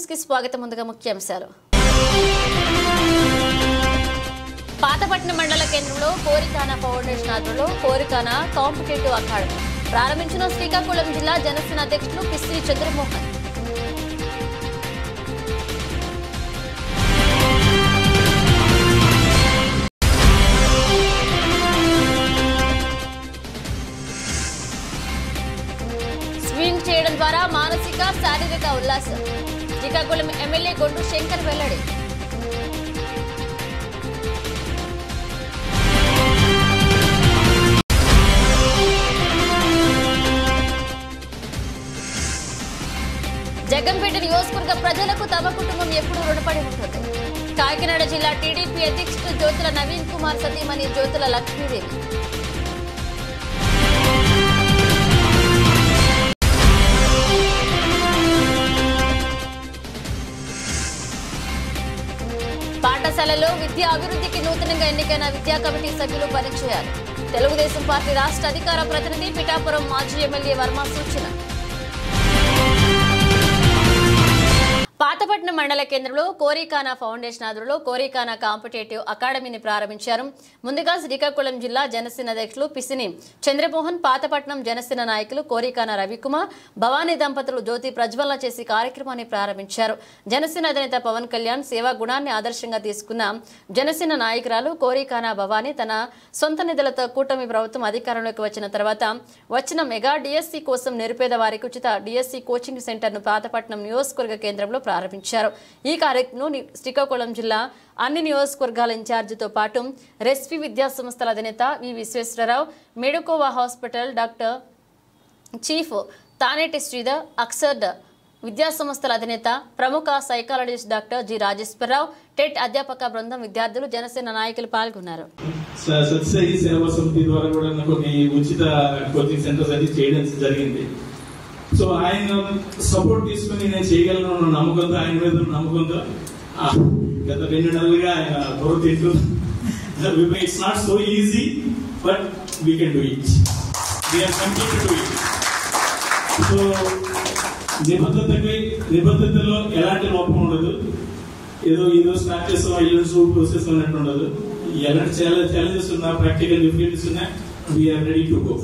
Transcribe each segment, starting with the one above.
కి స్వాగతం. ముందుగా ముఖ్యాంశాలు. పాతపట్నం మండల కేంద్రంలో కోరికానా ఫౌండేషన్ ఆధ్వర్యంలో కోరికానా కాంపిటేటివ్ అకాడమీ ప్రారంభించిన శ్రీకాకుళం జిల్లా జనసేన అధ్యక్షులు పిస్సి చంద్రమోహన్. స్వింగ్ చేయడం ద్వారా మానసిక శారీరక ఉల్లాసం. శ్రీకాకుళం ఎమ్మెల్యే గొండు శంకర్ వెల్లడి. జగన్పేట నియోజకవర్గ ప్రజలకు తమ కుటుంబం ఎప్పుడూ రుణపడి ఉంటుంది. కాకినాడ జిల్లా టీడీపీ అధ్యక్షుడు జ్యోతుల నవీన్ కుమార్ సతీమణి జ్యోతుల లక్ష్మీదేవి. పాఠశాలలో విద్యా అభివృద్ధికి నూతనంగా ఎన్నికైన విద్యా కమిటీ సభ్యులు పనిచేయాలి. తెలుగుదేశం పార్టీ రాష్ట్ర అధికార ప్రతినిధి పిఠాపురం మాజీ ఎమ్మెల్యే వర్మ సూచన. పాతపట్నం మండల కేంద్రంలో కోరికానా ఫౌండేషన్ ఆధ్వర్యంలో కోరికానా కాంపిటేటివ్ అకాడమీని ప్రారంభించారు. ముందుగా శ్రీకాకుళం జిల్లా జనసేన అధ్యక్షులు పిసిని చంద్రమోహన్, పాతపట్నం జనసేన నాయకులు కోరికానా రవికుమార్, భవానీ దంపతులు జ్యోతి ప్రజ్వలన చేసి కార్యక్రమాన్ని ప్రారంభించారు. జనసేన అధినేత పవన్ కళ్యాణ్ సేవా గుణాన్ని ఆదర్శంగా తీసుకున్న జనసేన నాయకురాలు కోరికానా భవానీ తన సొంత నిధులతో కూటమి ప్రభుత్వం అధికారంలోకి వచ్చిన తర్వాత వచ్చిన మెగా డిఎస్సి కోసం నిరుపేద వారికి ఉచిత డిఎస్సి కోచింగ్ సెంటర్ను పాతపట్నం నియోజకవర్గ కేంద్రంలో ప్రారంభించారు. ఈ కార్యక్రమంలో శ్రీకాకుళం జిల్లా అన్ని నియోజకవర్గాల ఇన్ఛార్జితో పాటు రెస్పీ విద్యా సంస్థల అధినేత V Visweswararao, Medicover hospital doctor chief Thaneti Sridhar, అక్సర్డ్ విద్యా సంస్థల అధినేత ప్రముఖ సైకాలజిస్ట్ డాక్టర్ జి రాజేశ్వరరావు, టెట్ అధ్యాపక బృందం, విద్యార్థులు, జనసేన నాయకులు పాల్గొన్నారు. సత్యసాయి సేవా సమితి ద్వారా కూడా కొన్ని ఉచిత కోచింగ్ సెంటర్స్ అది చేయడం జరిగింది. సో ఆయన సపోర్ట్ తీసుకుని నేను చేయగలను నమ్మకంతో, ఆయన మీద నమ్మకంతో గత 2 నెలలుగా ఆయన బోర్ తింటూ it's not so easy but we can do it, we're complete to it. So నిబద్ధతలో ఎలాంటి లోపం ఉండదు. ఏదో ఈరోజు స్టార్ట్ చేస్తాం ఇల్లు ప్రోసెస్ అన్నట్టు ఉండదు. ఎలాంటి ఛాలెంజెస్ ఉన్నా, ప్రాక్టికల్ డిఫికల్టీస్ ఉన్నా, వీఆర్ రెడీ టు గో.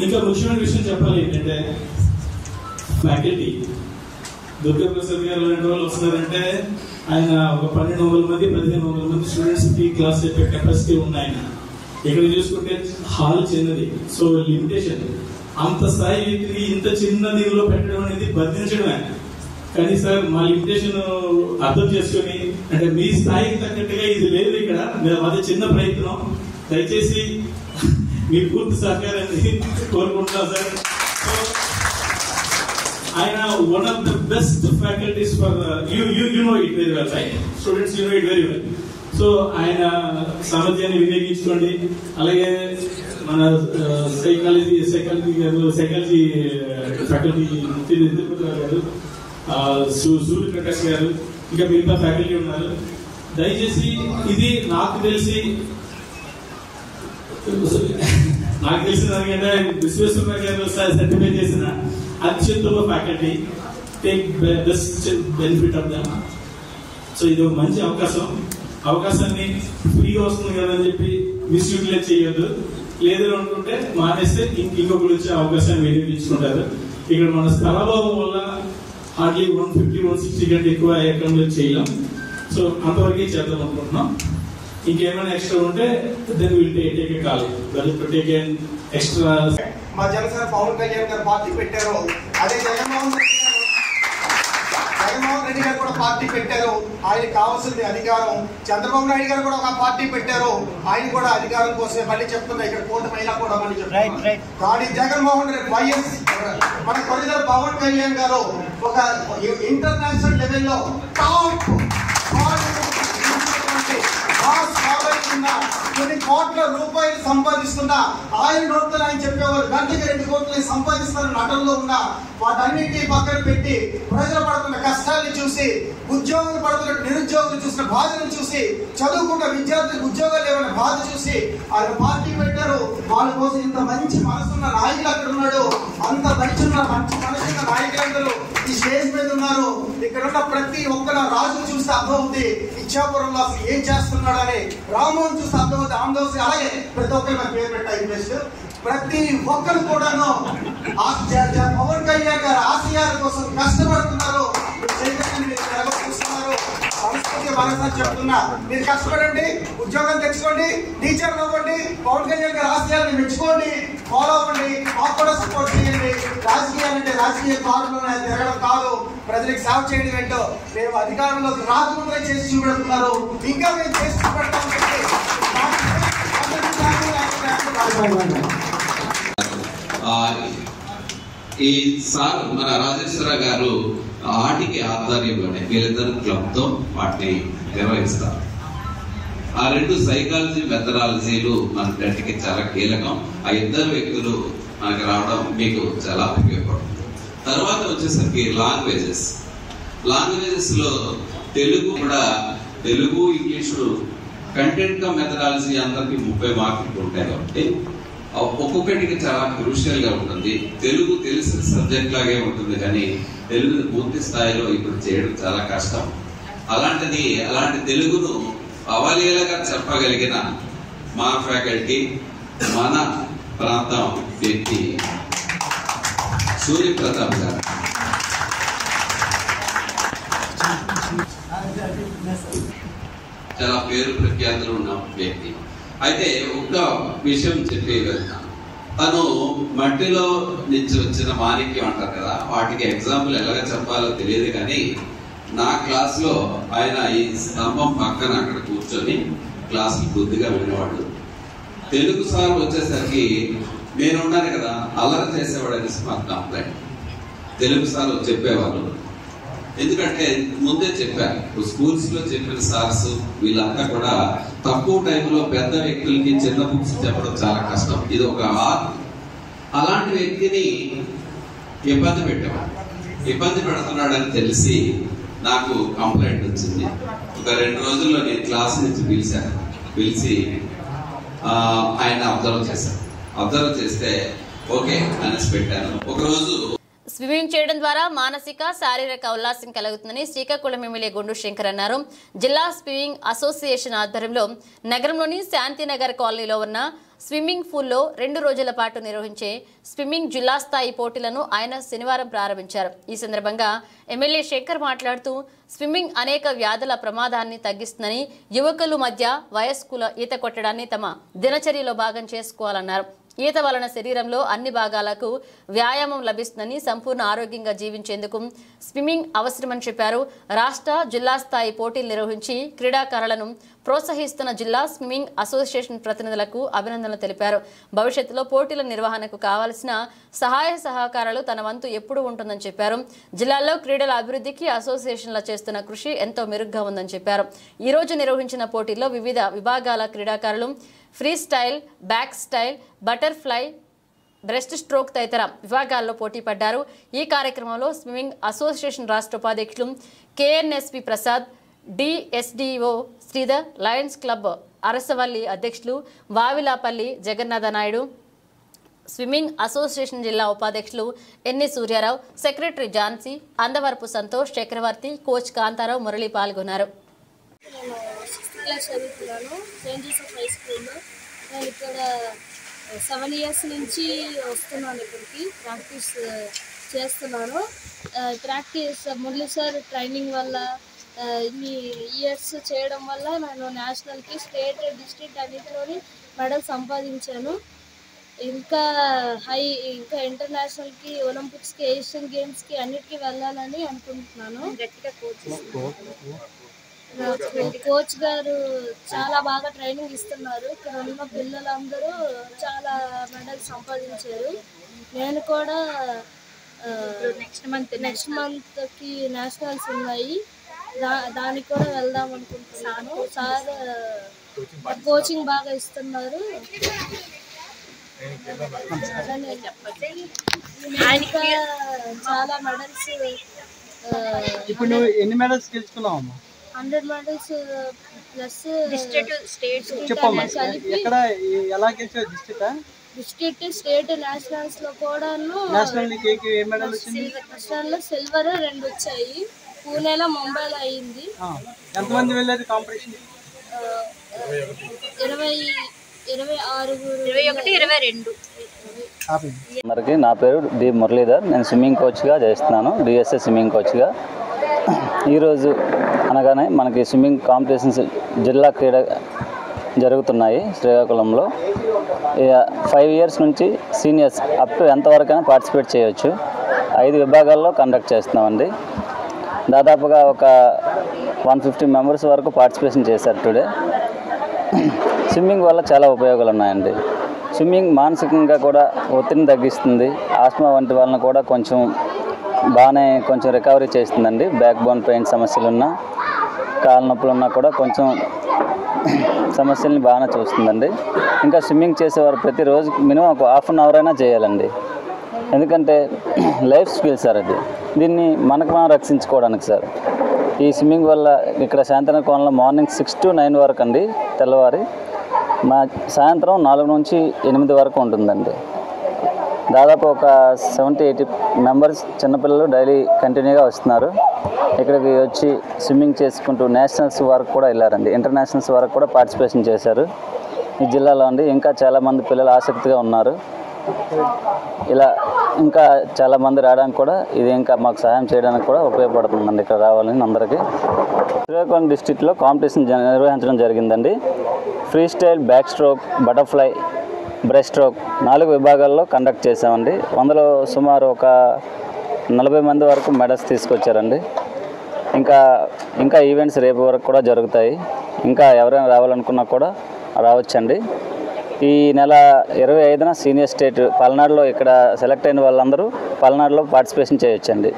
ఇంకా ముఖ్యమైన విషయం చెప్పాలి ఏంటంటే ఫ్యాకల్టీ దుర్గాప్రసాద్ గారు లాంటి వాళ్ళు వస్తున్నారంటే ఆయన ఒక 1200 మంది 1500 మంది స్టూడెంట్స్ కి క్లాస్ చెప్పే కెపాసిటీ ఉంది. ఆయన ఇక్కడ చూసుకుంటే హాల్ చిన్నది, సో లిమిటేషన్. అంత స్థాయి వ్యక్తిని ఇంత చిన్న దీనిలో పెట్టడం అనేది బంధించడమే. కానీ సార్ మా లిమిటేషన్ అర్థం చేసుకుని, అంటే మీ స్థాయికి తగ్గట్టుగా ఇది లేదు ఇక్కడ, అదే చిన్న ప్రయత్నం. దయచేసి మీ పూర్తి సహకారాన్ని కోరుకుంటున్నాం సార్. ఆయన one of the best faculties for you know it very well, right students, you know it very well. So ఆయన సామర్థ్యాన్ని వినియోగించుకోండి. అలాగే మన సైకాలజీ ఫ్యాకల్టీ గారు, సూర్యప్రకాష్ గారు, ఇంకా మిగతా ఫ్యాకల్టీ ఉన్నారు. దయచేసి ఇది నాకు తెలిసిన దానికంటే విశ్వేశ్వర గారు సర్టిఫై చేసిన అత్యుత్తమ faculty. Take best benefit of them. So ఇది ఒక మంచి అవకాశాన్ని ఫ్రీగా వస్తుంది కదా అని చెప్పి మిస్యూటిలైజ్ చేయొద్దు. లేదు అనుకుంటే మానేస్తే ఇంకొకరు వచ్చే అవకాశాన్ని వినియోగించుకుంటారు. ఇక్కడ మన స్థలభావం వల్ల హార్డ్లీ 150-160 కంటే ఎక్కువ ఎక్కడ చేయలేం. సో అంతవరకే చేద్దాం అనుకుంటున్నాం. ఇంకేమైనా ఎక్స్ట్రా ఉంటే then will take a call, take a extra. మా జనసేన పవన్ కళ్యాణ్ గారు పార్టీ పెట్టారు, అదే జగన్మోహన్ రెడ్డి గారు కూడా పార్టీ పెట్టారు. ఆయనకి కావాల్సింది అధికారం. చంద్రబాబు నాయుడు గారు కూడా ఒక పార్టీ పెట్టారు, ఆయన కూడా అధికారం కోసమే. మళ్ళీ చెప్తున్నా, ఇక్కడ కూటమైనా కూడా మళ్ళీ చెప్తున్నా. కానీ జగన్మోహన్ రెడ్డి వైఎస్ మన కొరిదర్ పవన్ కళ్యాణ్ గారు ఒక ఇంటర్నేషనల్ లెవెల్లో టాప్ చేస్తున్న కొన్ని కోట్ల రూపాయలు సంపాదిస్తున్న ఆయన నోట్లను ఆయన చెప్పేవారు గంటకి 2 కోట్లు సంపాదిస్తున్న నటనలో ఉన్న వాటన్నిటినీ పక్కన పెట్టి ప్రజలు పడుతున్న కష్టాన్ని చూసి ఉద్యోగులు పడుతున్న నిరుద్యోగులు చూసిన బాధను చూసి చదువుకున్న విద్యార్థులకు ఉద్యోగాలు లేవన్న బాధ చూసి ఆయన పార్టీ పెట్టారు. వాళ్ళ కోసం ఇంత మంచి మనసున్న నాయకులు అక్కడ ఉన్నాడు. అంత మంచి మనసున్న నాయకులందరూ ఈ స్టేజ్ మీద ఉన్నారు. ఇక్కడ ఉన్న ప్రతి ఒక్కరు రాజు చూస్తే అర్థమవుతుంది ఇచ్చాపురంలో అసలు ఏం చేస్తున్నాడని, రామోహన్ చూస్తే అర్థమవుతుంది ఆంధ్రప్రదేశ్. అలాగే ప్రతి ఒక్కరు మన పేరు పెట్టారు ఇన్వెస్ట్. ప్రతి ఒక్కరు కూడాను పవన్ కళ్యాణ్ గారు ఆశయాల కోసం కష్టపడుతున్నారు. చూస్తున్నారు. సంస్కృతి మనసు చెప్తున్నా, మీరు కష్టపడండి, ఉద్యోగం తెచ్చుకోండి, టీచర్లు అవ్వండి, పవన్ కళ్యాణ్ గారి ఆశయాలను మెచ్చుకోండి, ఫాలో అవ్వండి, మాకు కూడా సపోర్ట్ చేయండి. రాజకీయాలంటే రాజకీయ కారులో తిరగడం కాదు, ప్రజలకు సేవ చేయడం ఏంటో మేము అధికారంలోకి రాకుండా చేసి చూపెడుతున్నారు. ఇంకా మేము చేసి చూపెడతామని ఈ సార్ మన రాజేశ్వర గారు ఆటికి ఆధ్వర్యంలోనే వీళ్ళిద్దరు క్లబ్ తో వాటిని నిర్వహిస్తారు. ఆ 2 సైకాలజీ మెథడాలజీలు మన గట్టికి చాలా కీలకం. ఆ 2 వ్యక్తులు మనకు రావడం మీకు చాలా ఉపయోగపడుతుంది. తర్వాత వచ్చేసరికి లాంగ్వేజెస్ లో తెలుగు కూడా, తెలుగు ఇంగ్లీషు కంటెంట్ గా మెథడాలజీ అందరికి 30 మార్కులు ఉంటాయి కాబట్టి ఒక్కొక్కటికి చాలా క్రూషియల్ గా ఉంటుంది. తెలుగు తెలిసిన సబ్జెక్ట్ లాగే ఉంటుంది కానీ తెలుగుని పూర్తి స్థాయిలో ఇప్పుడు చేయడం చాలా కష్టం. అలాంటి తెలుగును అవలీలగా చెప్పగలిగిన మా ఫ్యాకల్టీ, మన ప్రాంతం వ్యక్తి సూర్యప్రతాప్ గారు. చాలా పేరు ప్రఖ్యాతులు ఉన్న వ్యక్తి. అయితే ఒక విషయం చెప్పి వెళ్తాను. తను మట్టిలో నుంచి వచ్చిన మాణిక్యం అంటారు కదా, వాటికి ఎగ్జాంపుల్ ఎలాగ చెప్పాలో తెలియదు కానీ నా క్లాస్ లో ఆయన ఈ స్తంభం పక్కన అక్కడ కూర్చొని క్లాసులు కొద్దిగా వినేవాడు. తెలుగు సార్ వచ్చేసరికి నేను ఉన్నాను కదా, అల్లరి చేసేవాడు అనేసి మాకు కంప్లైంట్. తెలుగు సార్ చెప్పేవాళ్ళు, ఎందుకంటే ముందే చెప్పారు స్కూల్స్ లో చెప్పిన సార్స్ వీళ్ళంతా కూడా తక్కువ టైంలో పెద్ద వ్యక్తులకి చిన్న బుక్స్ చెప్పడం చాలా కష్టం. ఇది ఒక ఆర్ట్. అలాంటి వ్యక్తిని ఇబ్బంది పెడుతున్నాడని తెలిసి నాకు కంప్లైంట్ వచ్చింది. ఒక 2 రోజుల్లో నేను క్లాస్ నుంచి పిలిచి ఆయన అబ్జర్వ్ చేస్తే ఓకే అనేసి పెట్టాను. ఒకరోజు స్విమ్మింగ్ చేయడం ద్వారా మానసిక శారీరక ఉల్లాసం కలుగుతుందని శ్రీకాకుళం ఎమ్మెల్యే గుండు శంకర్ అన్నారు. జిల్లా స్విమ్మింగ్ అసోసియేషన్ ఆధ్వర్యంలో నగరంలోని శాంతినగర్ కాలనీలో ఉన్న స్విమ్మింగ్ పూల్లో 2 రోజుల పాటు నిర్వహించే స్విమ్మింగ్ జిల్లా స్థాయి పోటీలను ఆయన శనివారం ప్రారంభించారు. ఈ సందర్భంగా ఎమ్మెల్యే శంకర్ మాట్లాడుతూ స్విమ్మింగ్ అనేక వ్యాధుల ప్రమాదాన్ని తగ్గిస్తుందని, యువకుల మధ్య వయస్కుల ఈత కొట్టడాన్ని తమ దినచర్యలో భాగం చేసుకోవాలన్నారు. ఈత వలన శరీరంలో అన్ని భాగాలకు వ్యాయామం లభిస్తుందని, సంపూర్ణ ఆరోగ్యంగా జీవించేందుకు స్విమ్మింగ్ అవసరమని చెప్పారు. రాష్ట్ర జిల్లా స్థాయి పోటీలు నిర్వహించి క్రీడాకారులను ప్రోత్సహిస్తున్న జిల్లా స్విమ్మింగ్ అసోసియేషన్ ప్రతినిధులకు అభినందనలు తెలిపారు. భవిష్యత్తులో పోటీల నిర్వహణకు కావాల్సిన సహాయ సహకారాలు తన వంతు ఎప్పుడూ ఉంటుందని చెప్పారు. జిల్లాలో క్రీడల అభివృద్ధికి అసోసియేషన్ల చేస్తున్న కృషి ఎంతో మెరుగ్గా ఉందని చెప్పారు. ఈ రోజు నిర్వహించిన పోటీల్లో వివిధ విభాగాల క్రీడాకారులు free style, back style, butterfly, breast stroke తదితర విభాగాల్లో పోటీ పడ్డారు. ఈ కార్యక్రమంలో స్విమ్మింగ్ అసోసియేషన్ రాష్ట్ర ఉపాధ్యక్షులు KNSP Prasad, DSDO Sridhar, lions club Arasavalli అధ్యక్షులు వావిలాపల్లి జగన్నాథ నాయుడు, స్విమ్మింగ్ అసోసియేషన్ జిల్లా ఉపాధ్యక్షులు ఎన్ని సూర్యారావు, సెక్రటరీ ఝాన్సీ, అందవరపు సంతోష్, చక్రవర్తి, కోచ్ కాంతారావు, మురళి పాల్గొన్నారు. నేను 6th క్లాస్ చదువుతున్నాను సెయింట్ జోసెఫ్ హై స్కూల్లో. నేను ఇక్కడ 7 years నుంచి వస్తున్నాను. ఇక్కడికి ప్రాక్టీస్ చేస్తున్నాను. ప్రాక్టీస్ మురళి సార్ ట్రైనింగ్ వల్ల ఇన్ని ఇయర్స్ చేయడం వల్ల నేను నేషనల్కి, స్టేట్, డిస్ట్రిక్ట్ అన్నింటిలోని మెడల్ సంపాదించాను. ఇంకా ఇంటర్నేషనల్కి, ఒలింపిక్స్కి, ఏషియన్ గేమ్స్కి అన్నిటికీ వెళ్ళాలని అనుకుంటున్నాను. కోచ్ గారు చాలా బాగా ట్రైనింగ్ ఇస్తున్నారు. ఇక్కడ ఉన్న పిల్లలందరూ చాలా మెడల్ సంపాదించారు. నేను కూడా నెక్స్ట్ మంత్కి నేషనల్స్ ఉన్నాయి, దానికి కూడా వెళ్దాం అనుకుంటున్నాను. సార్ కోచింగ్ బాగా ఇస్తున్నారు. ఇంకా చాలా మెడల్స్. ఇప్పుడు నువ్వు ఎన్ని మెడల్స్ గెలుచుకున్నావమ్మా? 100 మెడల్స్ ప్లస్ డిస్ట్రిక్ట్, స్టేట్. చెప్పమ్మా, ఎక్కడ ఎలా గెలిచావు? డిస్ట్రిక్ట్, స్టేట్, నేషనల్స్ లో కూడా. నేషనల్ ఏ మెడల్ వచ్చింది? నేషనల్ లో సిల్వర్ 2 వచ్చాయి. పూణేలో, ముంబైలో అయింది. ఎంతమంది వెళ్ళారు కాంపిటీషన్? 21-22. అందరికీ నా పేరు డి మురళీధర్. నేను స్విమ్మింగ్ కోచ్గా చేస్తున్నాను, డిఎస్ఎస్ స్విమ్మింగ్ కోచ్గా. ఈరోజు అనగానే మనకి స్విమ్మింగ్ కాంపిటీషన్స్ జిల్లా క్రీడ జరుగుతున్నాయి శ్రీకాకుళంలో. 5 years నుంచి సీనియర్స్ అప్ టు ఎంతవరకైనా పార్టిసిపేట్ చేయవచ్చు. 5 విభాగాల్లో కండక్ట్ చేస్తున్నామండి. దాదాపుగా ఒక 150 members వరకు పార్టిసిపేషన్ చేశారు టుడే. స్విమ్మింగ్ వల్ల చాలా ఉపయోగాలు ఉన్నాయండి. స్విమ్మింగ్ మానసికంగా కూడా ఒత్తిడిని తగ్గిస్తుంది. ఆస్మా వంటి వలన కూడా కొంచెం రికవరీ చేస్తుందండి. బ్యాక్ బోన్ పెయిన్ సమస్యలున్నా, కాళ్ళ నొప్పులున్నా కూడా కొంచెం సమస్యల్ని బాగానే చూస్తుందండి. ఇంకా స్విమ్మింగ్ చేసేవారు ప్రతిరోజు మినిమం ఒక 1/2 hour అయినా చేయాలండి. ఎందుకంటే లైఫ్ స్కిల్ సార్ అది. దీన్ని మనకు మనం రక్షించుకోవడానికి సార్. ఈ స్విమ్మింగ్ వల్ల ఇక్కడ శాంతినగర్ కోనలో మార్నింగ్ 6 to 9 వరకు అండి, తెల్లవారి. సాయంత్రం 4 నుంచి 8 వరకు ఉంటుందండి. దాదాపు ఒక 70-80 members చిన్నపిల్లలు డైలీ కంటిన్యూగా వస్తున్నారు. ఇక్కడికి వచ్చి స్విమ్మింగ్ చేసుకుంటూ నేషనల్స్ వరకు కూడా వెళ్ళారండి. ఇంటర్నేషనల్స్ వరకు కూడా పార్టిసిపేషన్ చేశారు ఈ జిల్లాలో అండి. ఇంకా చాలామంది పిల్లలు ఆసక్తిగా ఉన్నారు. ఇలా ఇంకా చాలామంది రావడానికి కూడా ఇది ఇంకా మాకు సహాయం చేయడానికి కూడా ఉపయోగపడుతుందండి ఇక్కడ రావాలని అందరికీ. శ్రీకాకుళం డిస్ట్రిక్ట్లో కాంపిటీషన్ నిర్వహించడం జరిగిందండి. Free style, back stroke, butterfly, breast stroke 4 విభాగాల్లో కండక్ట్ చేసామండి. అందులో సుమారు ఒక 40 మంది వరకు మెడల్స్ తీసుకొచ్చారండి. ఇంకా ఈవెంట్స్ రేపు వరకు కూడా జరుగుతాయి. ఇంకా ఎవరైనా రావాలనుకున్నా కూడా రావచ్చండి. ఈ నెల 25న సీనియర్ స్టేట్ పల్నాడులో ఇక్కడ సెలెక్ట్ అయిన వాళ్ళందరూ పల్నాడులో పార్టిసిపేషన్ చేయొచ్చండి.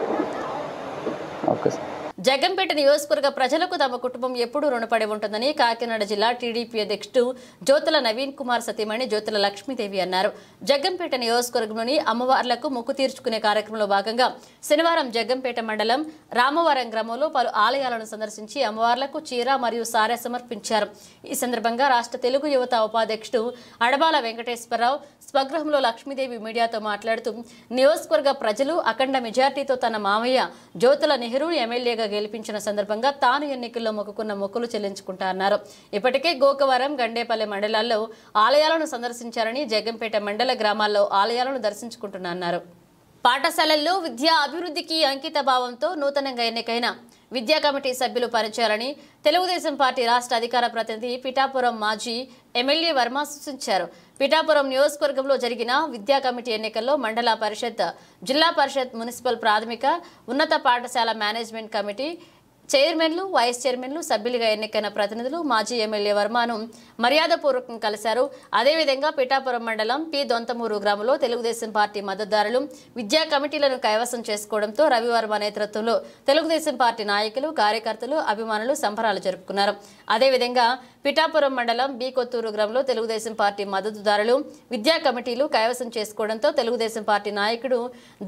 Okay sir. జగ్గంపేట నియోజకవర్గ ప్రజలకు తమ కుటుంబం ఎప్పుడూ రుణపడి ఉంటుందని కాకినాడ జిల్లా టీడీపీ అధ్యక్షుడు జ్యోతుల నవీన్ కుమార్ సతీమణి జ్యోతుల లక్ష్మీదేవి అన్నారు. జగ్గంపేట నియోజకవర్గంలోని అమ్మవార్లకు మొక్కు తీర్చుకునే కార్యక్రమంలో భాగంగా శనివారం జగ్గంపేట మండలం రామవరం గ్రామంలో పలు ఆలయాలను సందర్శించి అమ్మవార్లకు చీర మరియు సారె సమర్పించారు. ఈ సందర్భంగా రాష్ట్ర తెలుగు యువత ఉపాధ్యక్షుడు అడబాల వెంకటేశ్వరరావు స్వగృహంలో లక్ష్మీదేవి మీడియాతో మాట్లాడుతూ నియోజకవర్గ ప్రజలు అఖండ మెజార్టీతో తన మామయ్య జ్యోతుల నెహ్రూ ఎమ్మెల్యేగా గెలిపించిన సందర్భంగా తాను ఎన్నికల్లో మొక్కుకున్న మొక్కులు చెల్లించుకుంటారన్నారు. ఇప్పటికే గోకవరం, గండేపల్లి మండలాల్లో ఆలయాలను సందర్శించారని, జగ్గంపేట మండల గ్రామాల్లో ఆలయాలను దర్శించుకుంటున్నారు. పాఠశాలల్లో విద్యా అభివృద్ధికి అంకిత భావంతో నూతనంగా ఎన్నికైన విద్యా కమిటీ సభ్యులు పనిచేయాలని తెలుగుదేశం పార్టీ రాష్ట్ర అధికార ప్రతినిధి పిఠాపురం మాజీ ఎమ్మెల్యే వర్మ సూచించారు. పిఠాపురం నియోజకవర్గంలో జరిగిన విద్యా కమిటీ ఎన్నికల్లో మండల పరిషత్, జిల్లా పరిషత్, మున్సిపల్ ప్రాథమిక ఉన్నత పాఠశాల మేనేజ్మెంట్ కమిటీ చైర్మన్లు, వైస్ చైర్మన్లు, సభ్యులుగా ఎన్నికైన ప్రతినిధులు మాజీ ఎమ్మెల్యే వర్మను మర్యాదపూర్వకంగా కలిశారు. అదేవిధంగా పిఠాపురం మండలం పి దొంతమూరు గ్రామంలో తెలుగుదేశం పార్టీ మద్దతుదారులు విద్యా కమిటీలను కైవసం చేసుకోవడంతో రవివర్మ నేతృత్వంలో తెలుగుదేశం పార్టీ నాయకులు, కార్యకర్తలు, అభిమానులు సంబరాలు జరుపుకున్నారు. అదేవిధంగా పిఠాపురం మండలం బి కొత్తూరు గ్రామంలో తెలుగుదేశం పార్టీ మద్దతుదారులు విద్యా కమిటీలు కైవసం చేసుకోవడంతో తెలుగుదేశం పార్టీ నాయకుడు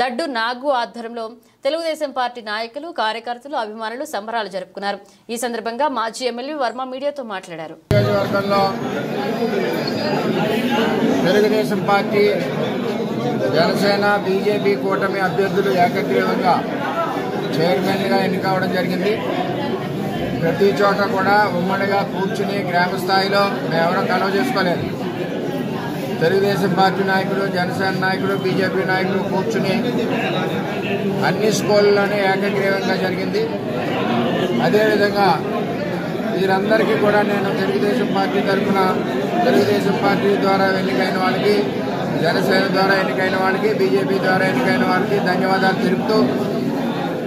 దడ్డు నాగు ఆధ్వర్యంలో తెలుగుదేశం పార్టీ నాయకులు, కార్యకర్తలు, అభిమానులు సంబరాలు జరుపుకున్నారు. ఈ సందర్భంగా మాజీ ఎమ్మెల్యే వర్మ మీడియాతో మాట్లాడారు. తెలుగుదేశం పార్టీ, జనసేన, బీజేపీ కూటమి అభ్యర్థులు ఏకగ్రీవంగా చైర్మన్గా ఎన్నికవడం జరిగింది. ప్రతి చోట కూడా ఉమ్మడిగా కూర్చుని గ్రామ స్థాయిలో మేమెవరూ కలవ చేసుకోలేదు. తెలుగుదేశం పార్టీ నాయకులు, జనసేన నాయకులు, బీజేపీ నాయకులు కూర్చుని అన్ని స్కూళ్ళలోనే ఏకగ్రీవంగా జరిగింది. అదేవిధంగా వీరందరికీ కూడా నేను తెలుగుదేశం పార్టీ తరఫున తెలుగుదేశం పార్టీ ద్వారా ఎన్నికైన వాళ్ళకి, జనసేన ద్వారా ఎన్నికైన వాళ్ళకి, బీజేపీ ద్వారా ఎన్నికైన వాళ్ళకి ధన్యవాదాలు తెలుపుతూ,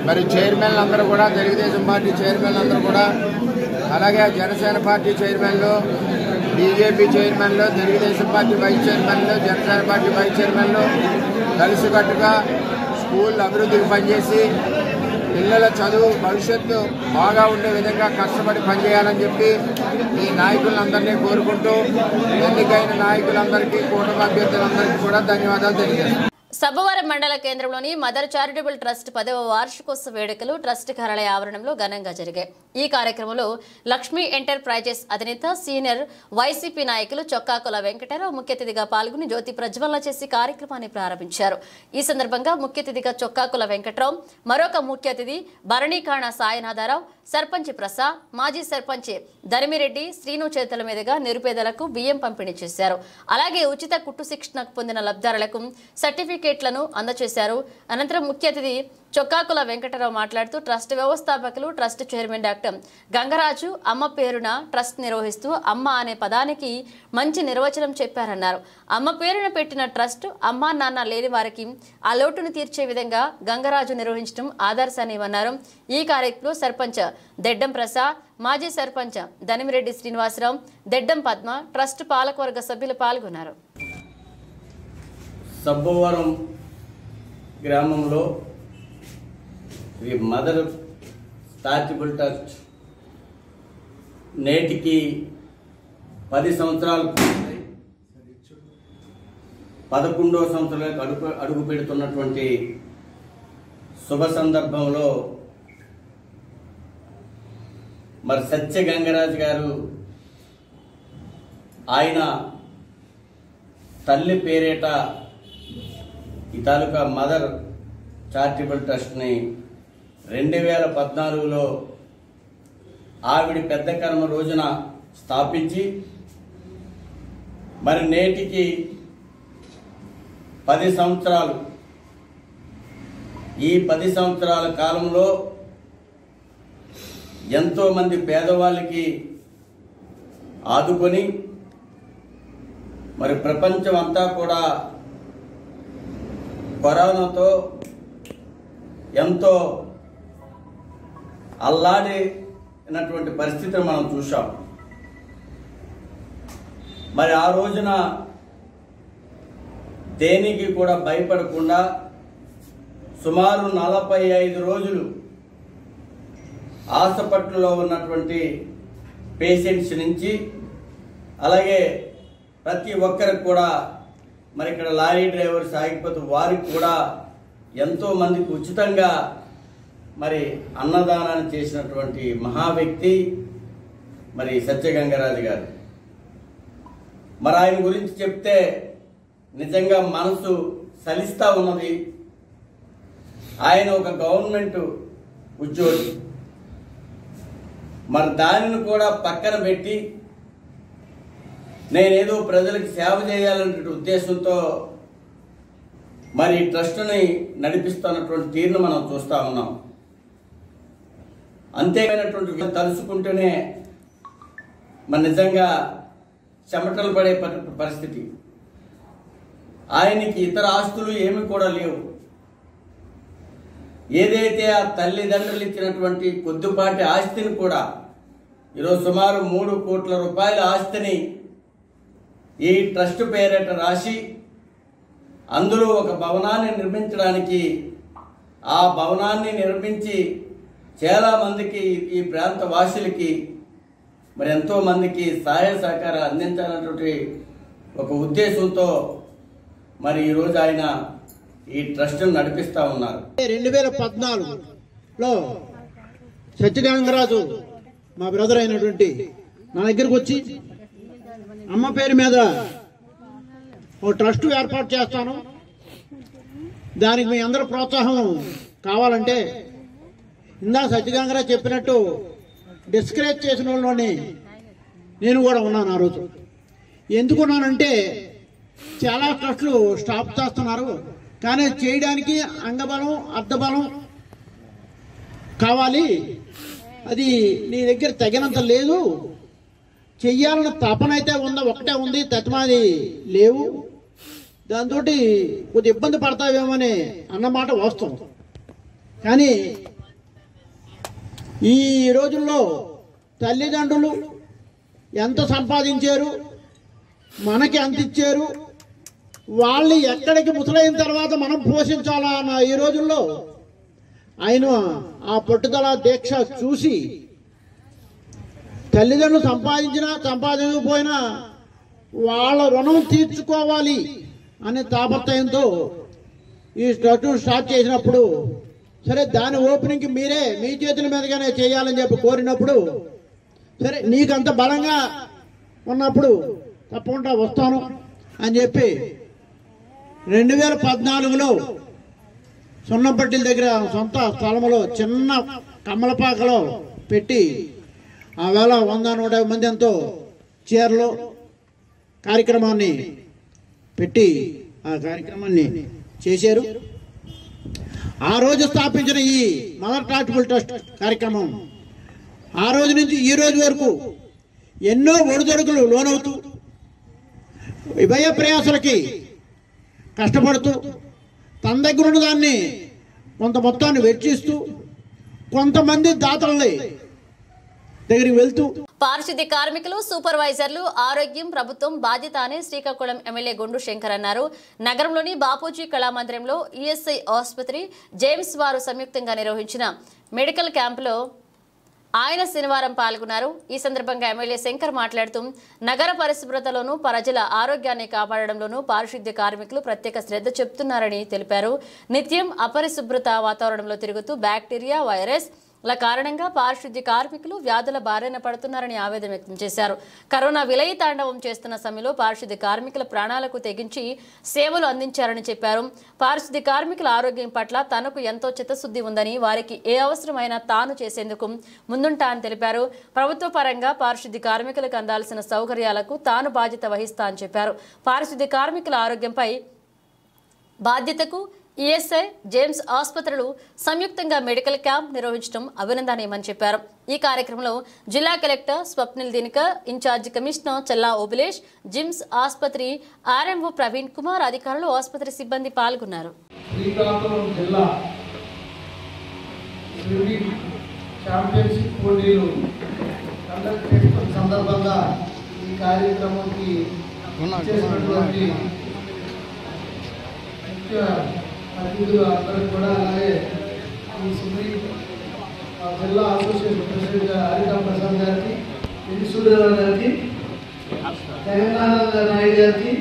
మరి చైర్మన్లు అందరూ కూడా, తెలుగుదేశం పార్టీ చైర్మన్లు అందరూ కూడా, అలాగే జనసేన పార్టీ చైర్మన్లు, బీజేపీ చైర్మన్లు, తెలుగుదేశం పార్టీ వైస్ చైర్మన్లు, జనసేన పార్టీ వైస్ చైర్మన్లు కలిసికట్టుగా స్కూల్ అభివృద్ధికి పనిచేసి పిల్లల చదువు భవిష్యత్తు బాగా ఉండే విధంగా కష్టపడి పనిచేయాలని చెప్పి ఈ నాయకులందరినీ కోరుకుంటూ ఎన్నికైన నాయకులందరికీ కూటమి అభ్యర్థులందరికీ కూడా ధన్యవాదాలు తెలియజేస్తున్నాను. సబ్బవరం మండల కేంద్రంలోని మదర్ చారిటబుల్ ట్రస్ట్ 10వ వార్షికోత్సవ వేడుకలు ట్రస్ట్ కార్యాలయ ఆవరణంలో ఘనంగా జరిగాయి. ఈ కార్యక్రమంలో లక్ష్మీ ఎంటర్ప్రైజెస్ అధినేత సీనియర్ వైసీపీ నాయకులు చొక్కాకుల వెంకటరావు ముఖ్య అతిథిగా పాల్గొని జ్యోతి ప్రజ్వలన చేసి కార్యక్రమాన్ని ప్రారంభించారు. ఈ సందర్భంగా ముఖ్య అతిథిగా చొక్కాకుల వెంకటరావు, మరొక ముఖ్య అతిథి భరణీకాణ సాయినాథరావు, సర్పంచ్ ప్రసాద్, మాజీ సర్పంచ్ ధర్మిరెడ్డి శ్రీను చేతుల మీదుగా నిరుపేదలకు బియ్యం పంపిణీ చేశారు. అలాగే ఉచిత కుట్టు శిక్షణ పొందిన లబ్ధిదారులకు సర్టిఫికేట్లను అందజేశారు. అనంతరం ముఖ్య అతిథి చొక్కాకుల వెంకటరావు మాట్లాడుతూ ట్రస్ట్ వ్యవస్థాపకులు ట్రస్ట్ చైర్మన్ డాక్టర్ గంగరాజు అమ్మ పేరున ట్రస్ట్ నిర్వహిస్తూ అమ్మ అనే పదానికి మంచి నిర్వచనం చెప్పారన్నారు. అమ్మ పేరున పెట్టిన ట్రస్ట్ అమ్మా నాన్న లేని వారికి ఆ లోటును తీర్చే విధంగా గంగరాజు నిర్వహించడం ఆదర్శాన్నివన్నారు. ఈ కార్యక్రమంలో సర్పంచ్ దెడ్డం ప్రసాద్, మాజీ సర్పంచ్ ధనిమిరెడ్డి శ్రీనివాసరావు, దెడ్డం పద్మ, ట్రస్ట్ పాలకవర్గ సభ్యులు పాల్గొన్నారు. సబ్బవరం గ్రామంలో మదర్ చారిటబుల్ ట్రస్ట్ నేటికి 10 సంవత్సరాలు 11వ సంవత్సరాలకు అడుగు పెడుతున్నటువంటి శుభ సందర్భంలో మరి సత్య గంగరాజు గారు ఆయన తల్లి పేరేట ఈ తాలూకా మదర్ చారిటబుల్ ట్రస్ట్ని 2014లో ఆవిడ పెద్ద కర్మ రోజున స్థాపించి మరి నేటికి 10 సంవత్సరాలు, ఈ 10 సంవత్సరాల కాలంలో ఎంతోమంది పేదవాళ్ళకి ఆదుకొని మరి ప్రపంచం అంతా కూడా కరోనాతో ఎంతో అల్లాడినటువంటి పరిస్థితిని మనం చూసాం. మరి ఆ రోజున దేనికి కూడా భయపడకుండా సుమారు 45 రోజులు హాస్పిటల్లో ఉన్నటువంటి పేషెంట్స్ నుంచి అలాగే ప్రతి ఒక్కరికి కూడా మరి ఇక్కడ లారీ డ్రైవర్స్ ఆగిపోతే వారికి కూడా ఎంతో మందికి ఉచితంగా మరి అన్నదానాన్ని చేసినటువంటి మహా వ్యక్తి మరి సత్యగంగరాజు గారు. మరి ఆయన గురించి చెప్తే నిజంగా మనసు సలిస్తా ఉన్నది. ఆయన ఒక గవర్నమెంట్ ఉద్యోగి, మరి దానిని కూడా పక్కన పెట్టి నేనేదో ప్రజలకు సేవ చేయాలనే ఉద్దేశంతో మరి ట్రస్ట్ని నడిపిస్తున్నటువంటి తీరును మనం చూస్తా ఉన్నాం. అంతేమైనటువంటి తలుసుకుంటూనే మరి నిజంగా చెమటలు పడే పరిస్థితి. ఆయనకి ఇతర ఆస్తులు ఏమి కూడా లేవు. ఏదైతే ఆ తల్లిదండ్రులు ఇచ్చినటువంటి కొద్దిపాటి ఆస్తిని కూడా ఈరోజు సుమారు 3 కోట్ల రూపాయల ఆస్తిని ఈ ట్రస్ట్ పేరిట రాసి అందులో ఒక భవనాన్ని నిర్మించడానికి, ఆ భవనాన్ని నిర్మించి చాలా మందికి ఈ ప్రాంత వాసులకి మరి ఎంతో మందికి సహాయ సహకారాలు అందించాలన్నటువంటి ఒక ఉద్దేశంతో మరి ఈరోజు ఆయన ఈ ట్రస్ట్ను నడిపిస్తా ఉన్నారు. 2014లో సత్యగంగరాజు మా బ్రదర్ అయినటువంటి నా దగ్గరకు వచ్చి అమ్మ పేరు మీద ఓ ట్రస్ట్ ఏర్పాటు చేస్తాను, దానికి మీ అందరూ ప్రోత్సాహం కావాలంటే, ఇందా సత్యగంగరాజు చెప్పినట్టు డిస్కరేజ్ చేసిన వాళ్ళని నేను కూడా ఉన్నాను. ఆ రోజు ఎందుకున్నానంటే చాలా ట్రస్టులు స్టాప్ చేస్తున్నారు, కానీ చేయడానికి అంగబలం అర్థబలం కావాలి, అది నీ దగ్గర తగినంత లేదు, చెయ్యాలన్న తపన అయితే ఉందా, ఒకటే ఉంది, తత్మాది లేవు, దాంతో కొద్ది ఇబ్బంది పడతావేమని అన్నమాట వాస్తవం. కానీ ఈ రోజుల్లో తల్లిదండ్రులు ఎంత సంపాదించారు, మనకి ఎంత ఇచ్చారు, వాళ్ళు ఎక్కడికి ముసలైన తర్వాత మనం పోషించాలా అన్న ఈ రోజుల్లో ఆయన ఆ పట్టుదల దీక్ష చూసి తల్లిదండ్రులు సంపాదించకపోయినా వాళ్ళ రుణం తీర్చుకోవాలి అనే తాపత్రయంతో ఈ స్టాట్యూట్ స్టార్ట్ చేసినప్పుడు సరే దాని ఓపెనింగ్కి మీరే మీ చేతుల మీదగానే చేయాలని చెప్పి కోరినప్పుడు సరే నీకంత బలంగా ఉన్నప్పుడు తప్పకుండా వస్తాను అని చెప్పి 2014లో సున్నంపట్టిల దగ్గర సొంత స్థలంలో చిన్న కమ్మలపాకలో పెట్టి ఆ వేళ 100-150 మంది ఎంతో చీరలు కార్యక్రమాన్ని పెట్టి ఆ కార్యక్రమాన్ని చేశారు. ఆ రోజు స్థాపించిన ఈ మదర్ చారిటబుల్ ట్రస్ట్ కార్యక్రమం ఆ రోజు నుంచి ఈ రోజు వరకు ఎన్నో ఒడిదొడుకులు లోనవుతూ విభయ ప్రయాసాలకి కష్టపడుతూ తన దగ్గర ఉన్న దాన్ని కొంత మొత్తాన్ని వెచ్చిస్తూ కొంతమంది దాతలని దగ్గరికి వెళ్తూ పారిశుద్ధ్య కార్మికులు సూపర్వైజర్లు ఆరోగ్యం ప్రభుత్వం బాధ్యత అని శ్రీకాకుళం ఎమ్మెల్యే గుండు శంకర్ అన్నారు. నగరంలోని బాపూజీ కళామందిరంలో ఈఎస్ఐ ఆసుపత్రి జేమ్స్ వారు సంయుక్తంగా నిర్వహించిన మెడికల్ క్యాంపులో ఆయన శనివారం పాల్గొన్నారు. ఈ సందర్భంగా ఎమ్మెల్యే శంకర్ మాట్లాడుతూ నగర పరిశుభ్రతలోనూ ప్రజల ఆరోగ్యాన్ని కాపాడడంలోనూ పారిశుద్ధ్య కార్మికులు ప్రత్యేక శ్రద్ధ చెబుతున్నారని తెలిపారు. నిత్యం అపరిశుభ్రత వాతావరణంలో తిరుగుతూ బ్యాక్టీరియా వైరస్ కారణంగా పారిశుద్ధ్య కార్మికులు వ్యాధుల బారిన పడుతున్నారని ఆవేదన వ్యక్తం చేశారు. కరోనా విలయ తాండవం చేస్తున్న సమయంలో పారిశుద్ధ్య కార్మికుల ప్రాణాలకు తెగించి సేవలు అందించారని చెప్పారు. పారిశుద్ధ్య కార్మికుల ఆరోగ్యం పట్ల తనకు ఎంతో చిత్తశుద్ధి ఉందని వారికి ఏ అవసరమైనా తాను చేసేందుకు ముందుంటా అని తెలిపారు. ప్రభుత్వ పరంగా పారిశుద్ధ్య కార్మికులకు అందాల్సిన సౌకర్యాలకు తాను బాధ్యత వహిస్తా అని చెప్పారు. పారిశుద్ధ్య కార్మికుల ఆరోగ్యంపై బాధ్యతకు ఈఎస్ఐ జేమ్స్ ఆసుపత్రులు సంయుక్తంగా మెడికల్ క్యాంప్ నిర్వహించడం అభినందనీయమని చెప్పారు. ఈ కార్యక్రమంలో జిల్లా collector Swapnil Dinakar, incharge commissioner Challa Obulesh, GIMS ఆసుపత్రి ఆర్ఎంఓ ప్రవీణ్ కుమార్, అధికారులు, ఆసుపత్రి సిబ్బంది పాల్గొన్నారు. శ్రీకాకుళం జిల్లా స్విమ్మింగ్ ఛాంపియన్షిప్ పోటీలు కండక్ట్ చేస్తున్న సందర్భంగా ఈ కార్యక్రమానికి చేసినటువంటి ముఖ్య అతిథులు అందరూ కూడా, అలాగే ఈ స్విమ్మింగ్ జిల్లా అసోసియేషన్ ప్రెసిడెంట్ హరితా ప్రసాద్ గారికి, ఎన్ సూర్యరావు గారికి, జగన్నాథ నాయుడు గారికి,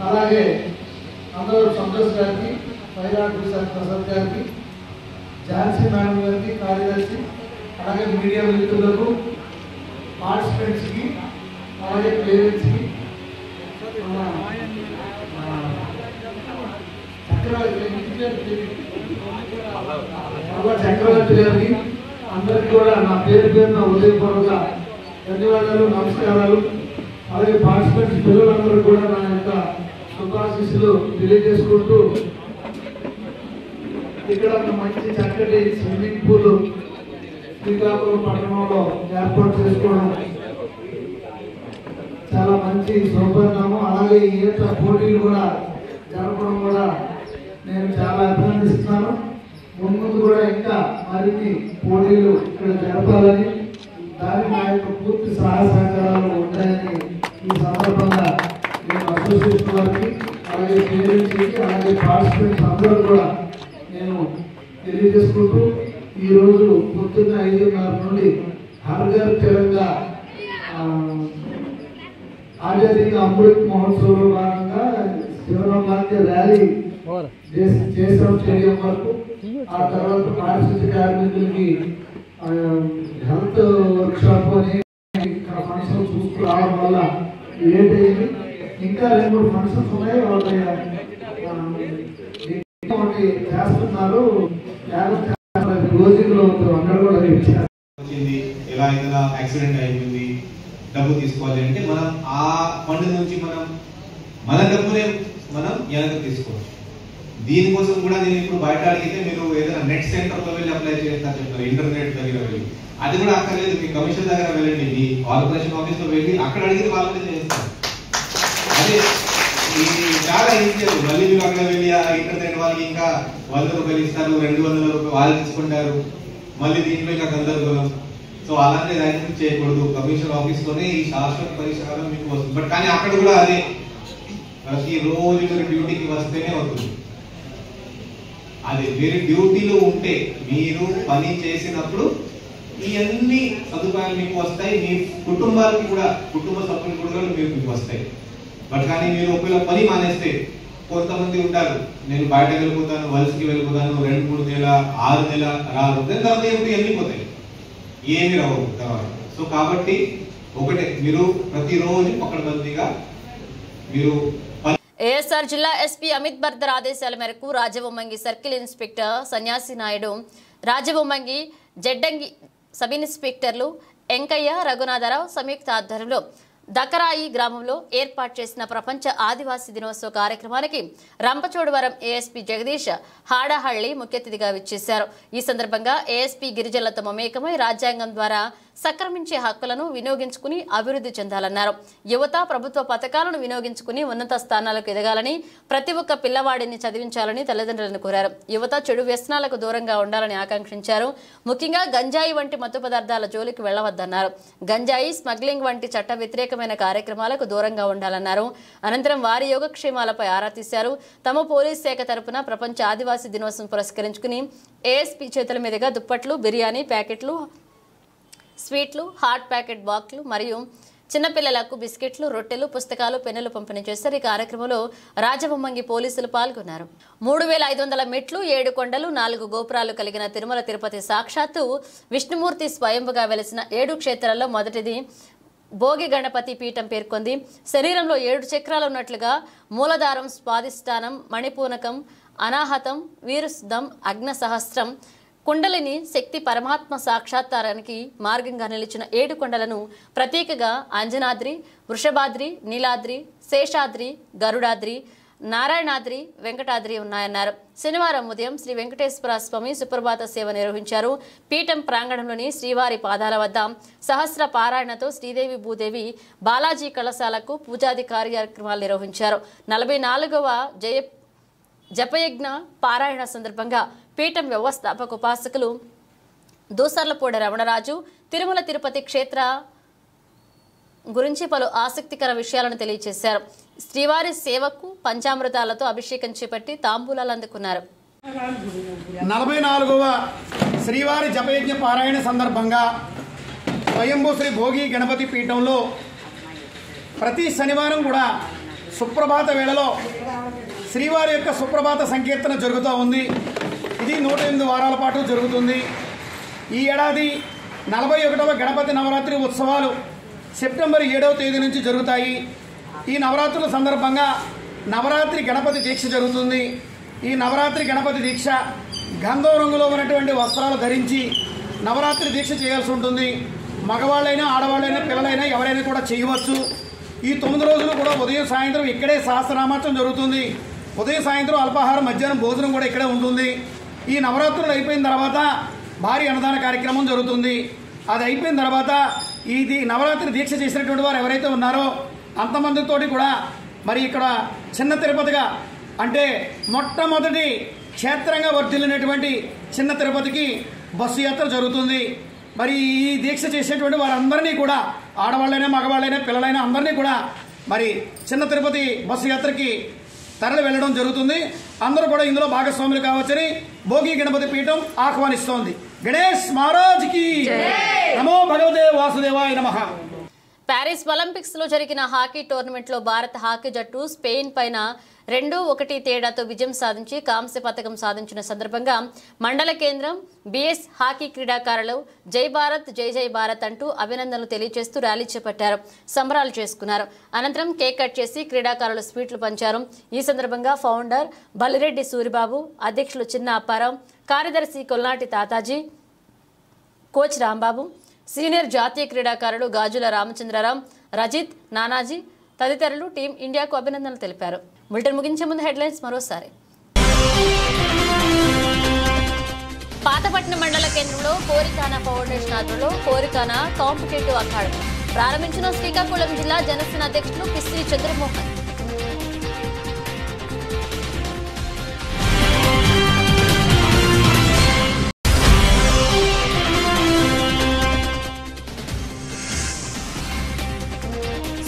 అలాగే అందరూ సంతోష్ గారికి, వైరాట్ ప్రసాద్ గారికి, ఝాన్సీ మేడం గారికి, కార్యదర్శి, అలాగే మీడియా మిత్రులకు, పార్టిసిపెంట్స్కి, అలాగే పేరెంట్స్కి, చక్రవర్తి గారికి అందరికీ కూడా నా పేరున ఉదయపూర్వక ధన్యవాదాలు, నమస్కారాలు. అలాగే పార్టిసిపెంట్స్ పిల్లలందరూ కూడా నా యొక్క శుభాశీస్సులు తెలియజేసుకుంటూ, ఇక్కడ మంచి చక్కటి స్విమ్మింగ్ పూల్ శ్రీకాకుళం పట్టణంలో ఏర్పాటు చేసుకోవడం చాలా మంచి శుభపరిణామం. అలాగే ఈత పోటీలు కూడా జరపడం కూడా నేను చాలా అభినందిస్తున్నాను. ముందు కూడా ఇంకా మరిన్ని పోటీలు ఇక్కడ జరపాలని, దానికి నా యొక్క పూర్తి సహాయ సహకారాలు ఉంటాయని ఈ సందర్భంగా నేను అసోసియేషన్ వారికి, అలాగే పేరెంట్స్కి, అలాగే పార్టిసిపెంట్స్ అందరూ కూడా నేను తెలియజేసుకుంటూ, ఈరోజు పొద్దున్న 5:30 నుండి హర్ ఘర్ తిరంగా ఆజాదీ కా అమృత్ మహోత్సవంలో భాగంగా శివరాంగాంధీ ర్యాలీ చేసాం స్టేడియం వరకు. ఆ తర్వాత పారిశుద్ధ్య కార్మికులకి హెల్త్ వర్క్ షాప్ అని ఫంక్షన్ చూస్తూ రావడం వల్ల లేట్ అయింది. ఇంకా 2-3 ఫంక్షన్స్ ఉన్నాయి, వాళ్ళకి చేస్తున్నారు. క్లోజింగ్ లో అక్కడ కూడా ఎలా ఏదైనా యాక్సిడెంట్ అయిపోయింది, డబ్బు తీసుకోవాలి అంటే మనం ఆ ఫండ్ నుంచి మన డబ్బునే మనం వెనక్కి తీసుకోవచ్చు. దీనికోసం కూడా నేను ఇప్పుడు బయట అడిగితే మీరు ఏదైనా నెట్ సెంటర్లో వెళ్ళి అప్లై చేస్తారని చెప్తారు, ఇంటర్నెట్ దగ్గర వెళ్ళి. అది కూడా అక్కర్లేదు, మీ కమిషన్ దగ్గర వెళ్ళండి, మీ కార్పొరేషన్ ఆఫీస్ లో వెళ్ళి అక్కడ అడిగితే వాళ్ళకి చేస్తారు. అదే ఇది చాలా ఈజీ. మళ్ళీ మీరు అక్కడ వెళ్ళి ఆ ఇంటర్నెట్ వాళ్ళకి ఇంకా 100 రూపాయలు ఇస్తారు, 200 రూపాయలు వాళ్ళు తీసుకుంటారు, మళ్ళీ దీంట్లో ఇంకా గందరగోళం. సో అలాంటి ర్యాంకింగ్ చేయకూడదు. కమిషన్ ఆఫీస్ లోనే ఈ శాశ్వత పరిష్కారం మీకు వస్తుంది. బట్ కానీ అక్కడ కూడా అదే ప్రతి రోజు మీరు డ్యూటీకి వస్తేనే అవుతుంది. అది మీరు డ్యూటీలో ఉంటే మీరు పని చేసినప్పుడు ఈ అన్ని సదుపాయాలు మీకు వస్తాయి, మీ కుటుంబాలకి కూడా, కుటుంబ సభ్యులు కూడా మీకు వస్తాయి. బట్ కానీ మీరు ఒకవేళ పని మానేస్తే, కొంతమంది ఉంటారు నేను బయటకు వెళ్ళిపోతాను, వలసకి వెళ్ళిపోతాను, 2-3 నెలల 6 నెలల రాదు, తర్వాత ఎప్పుడు వెళ్ళిపోతాయి, ఏమి రావు తర్వాత. సో కాబట్టి ఒకటే, మీరు ప్రతిరోజు పకడ్బందీగా మీరు. ఏఎస్ఆర్ జిల్లా ఎస్పీ అమిత్ బర్దర్ ఆదేశాల మేరకు రాజవొమ్మంగి సర్కిల్ ఇన్స్పెక్టర్ సన్యాసి నాయుడు, రాజవొమ్మంగి జడ్డంగి సబ్ ఇన్స్పెక్టర్లు ఎంకయ్య, రఘునాథరావు సంయుక్త ఆధ్వర్యంలో దకరాయి గ్రామంలో ఏర్పాటు చేసిన ప్రపంచ ఆదివాసీ దినోత్సవ కార్యక్రమానికి రంపచోడవరం ఏఎస్పీ జగదీష్ హాడహళ్లి ముఖ్య అతిథిగా విచ్చేశారు. ఈ సందర్భంగా ఏఎస్పీ గిరిజనులతో మమేకమై రాజ్యాంగం ద్వారా సక్రమించే హక్కులను వినియోగించుకుని అభివృద్ధి చెందాలన్నారు. యువత ప్రభుత్వ పథకాలను వినియోగించుకుని ఉన్నత స్థానాలకు ఎదగాలని, ప్రతి ఒక్క పిల్లవాడిని చదివించాలని తల్లిదండ్రులను కోరారు. యువత చెడు వ్యసనాలకు దూరంగా ఉండాలని ఆకాంక్షించారు. ముఖ్యంగా గంజాయి వంటి మత్తు పదార్థాల జోలికి వెళ్లవద్దన్నారు. గంజాయి స్మగ్లింగ్ వంటి చట్ట వ్యతిరేకమైన కార్యక్రమాలకు దూరంగా ఉండాలన్నారు. అనంతరం వారి యోగక్షేమాలపై ఆరా తీశారు. తమ పోలీస్ శాఖ తరపున ప్రపంచ ఆదివాసీ దినోత్సవం పురస్కరించుకుని ఏఎస్పీ చేతుల మీదుగా దుప్పట్లు, బిర్యానీ ప్యాకెట్లు, స్వీట్లు, హాట్ ప్యాకెట్ బాక్లు మరియు చిన్నపిల్లలకు బిస్కెట్లు, రొట్టెలు, పుస్తకాలు, పెన్నులు పంపిణీ చేశారు. ఈ కార్యక్రమంలో రాజవొమ్మంగి పోలీసులు పాల్గొన్నారు. 3500 మెట్లు, 7 కొండలు, 4 గోపురాలు కలిగిన తిరుమల తిరుపతి సాక్షాత్తు విష్ణుమూర్తి స్వయంభుగా వెలిసిన 7 క్షేత్రాల్లో మొదటిది భోగి గణపతి పీఠం పేర్కొంది. శరీరంలో 7 చక్రాలు ఉన్నట్లుగా మూలధారం, స్వాదిష్టానం, మణిపూనకం, అనాహతం, వీరుశుద్ధం, అగ్న సహస్రం, కుండలిని శక్తి పరమాత్మ సాక్షాత్కారానికి మార్గంగా నిలిచిన 7 కొండలను ప్రతీకగా అంజనాద్రి, వృషభాద్రి, నీలాద్రి, శేషాద్రి, గరుడాద్రి, నారాయణాద్రి, వెంకటాద్రి ఉన్నాయన్నారు. శనివారం ఉదయం శ్రీ వెంకటేశ్వర స్వామి సుప్రభాత సేవ నిర్వహించారు. పీఠం ప్రాంగణంలోని శ్రీవారి పాదాల వద్ద సహస్ర పారాయణతో శ్రీదేవి భూదేవి బాలాజీ కళశాలకు పూజాది కార్యక్రమాలు నిర్వహించారు. 44వ జపయజ్ఞ పారాయణ సందర్భంగా పీఠం వ్యవస్థాపక ఉపాసకులు దూసర్లపూడి రమణరాజు తిరుమల తిరుపతి క్షేత్ర గురించి పలు ఆసక్తికర విషయాలను తెలియజేశారు. శ్రీవారి సేవకు పంచామృతాలతో అభిషేకం చేపట్టి తాంబూలాలు అందుకున్నారు. 44వ శ్రీవారి జపయజ్ఞ పారాయణ సందర్భంగా స్వయంభూ శ్రీ భోగి గణపతి పీఠంలో ప్రతి శనివారం కూడా సుప్రభాత వేళలో శ్రీవారి యొక్క సుప్రభాత సంకీర్తన జరుగుతూ ఉంది. ఇది 108 వారాల పాటు జరుగుతుంది. ఈ ఏడాది 41వ గణపతి నవరాత్రి ఉత్సవాలు సెప్టెంబర్ 7వ తేదీ నుంచి జరుగుతాయి. ఈ నవరాత్రుల సందర్భంగా నవరాత్రి గణపతి దీక్ష జరుగుతుంది. ఈ నవరాత్రి గణపతి దీక్ష గంధం రంగులో ఉన్నటువంటి వస్త్రాలు ధరించి నవరాత్రి దీక్ష చేయాల్సి ఉంటుంది. మగవాళ్ళైనా, ఆడవాళ్ళైనా, పిల్లలైనా ఎవరైనా కూడా చేయవచ్చు. ఈ 9 రోజులు కూడా ఉదయం సాయంత్రం ఇక్కడే సహస్రనామార్చన జరుగుతుంది. ఉదయం సాయంత్రం అల్పాహారం, మధ్యాహ్నం భోజనం కూడా ఇక్కడే ఉంటుంది. ఈ నవరాత్రులు అయిపోయిన తర్వాత భారీ అన్నదాన కార్యక్రమం జరుగుతుంది. అది అయిపోయిన తర్వాత ఇది నవరాత్రి దీక్ష చేసినటువంటి వారు ఎవరైతే ఉన్నారో అంతమందితోటి కూడా మరి ఇక్కడ చిన్న తిరుపతిగా, అంటే మొట్టమొదటి క్షేత్రంగా వర్ధిల్లినటువంటి చిన్న తిరుపతికి బస్సు యాత్ర జరుగుతుంది. మరి ఈ దీక్ష చేసేటువంటి వారందరినీ కూడా, ఆడవాళ్ళైనా, మగవాళ్ళైనా, పిల్లలైనా అందరినీ కూడా మరి చిన్న తిరుపతి బస్సు యాత్రకి తరలి వెళ్ళడం జరుగుతుంది. అందరూ కూడా ఇందులో భాగస్వాములు కావచ్చని భోగి గణపతి పీఠం ఆహ్వానిస్తోంది. గణేష్ మహారాజ్కి నమో భగవతే వాసుదేవాయ నమః. ప్యారిస్ ఒలింపిక్స్ లో జరిగిన హాకీ టోర్నమెంట్ లో భారత హాకీ జట్టు స్పెయిన్ పైన 2-1 తేడాతో విజయం సాధించి కాంస్య పతకం సాధించిన సందర్భంగా మండల కేంద్రం బిఎస్ హాకీ క్రీడాకారులు జై భారత్, జై జై భారత్ అంటూ అభినందనలు తెలియజేస్తూ ర్యాలీ చేపట్టారు. సంబరాలు చేసుకున్నారు. అనంతరం కేక్ కట్ చేసి క్రీడాకారులు స్వీట్లు పంచారు. ఈ సందర్భంగా ఫౌండర్ బలిరెడ్డి సూరిబాబు, అధ్యక్షులు చిన్న అప్పారావు, కార్యదర్శి కొల్నాటి తాతాజీ, కోచ్ రాంబాబు, సీనియర్ జాతీయ క్రీడాకారులు గాజుల రామచంద్రరావు, రజిత్, నానాజీ తదితరులు టీం ఇండియాకు అభినందనలు తెలిపారు. బులెటిన్ ముగించే ముందు హెడ్లైన్స్ మరోసారి. పాతపట్నం మండల కేంద్రంలో కోరికానా ఫౌండేషన్ ఆధ్వర్యంలో కోరికానా కాంపిటేటివ్ అకాడమీ ప్రారంభించిన శ్రీకాకుళం జిల్లా జనసేన అధ్యక్షులు పిస్సి చంద్రమోహన్.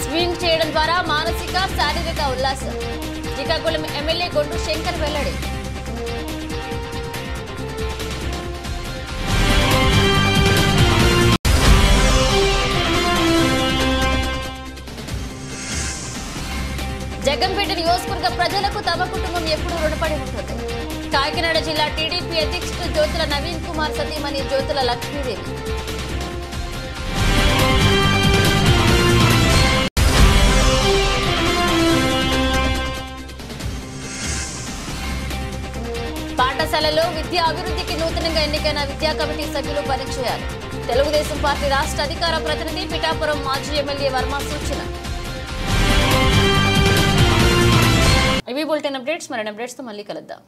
స్వింగ్ చేయడం ద్వారా మానసిక, శారీరక ఉల్లాసం. శ్రీకాకుళం ఎమ్మెల్యే గొండు శంకర్ వెల్లడి. ప్రజలకు తమ కుటుంబం ఎప్పుడూ రుణపడి ఉంటుంది. కాకినాడ జిల్లా టీడీపీ అధ్యక్షుడు జ్యోతుల నవీన్ కుమార్ సతీమణి జ్యోతుల లక్ష్మీదేవి. పాఠశాలలో విద్యా అభివృద్ధికి నూతనంగా ఎన్నికైన విద్యా కమిటీ సభ్యులు పనిచేయాలి. తెలుగుదేశం పార్టీ రాష్ట్ర అధికార ప్రతినిధి పిఠాపురం మాజీ ఎమ్మెల్యే వర్మ సూచన. ఇవి బులెటిన్ అప్డేట్స్. మరిన్ని అప్డేట్స్ తో మళ్ళీ కలుద్దాం.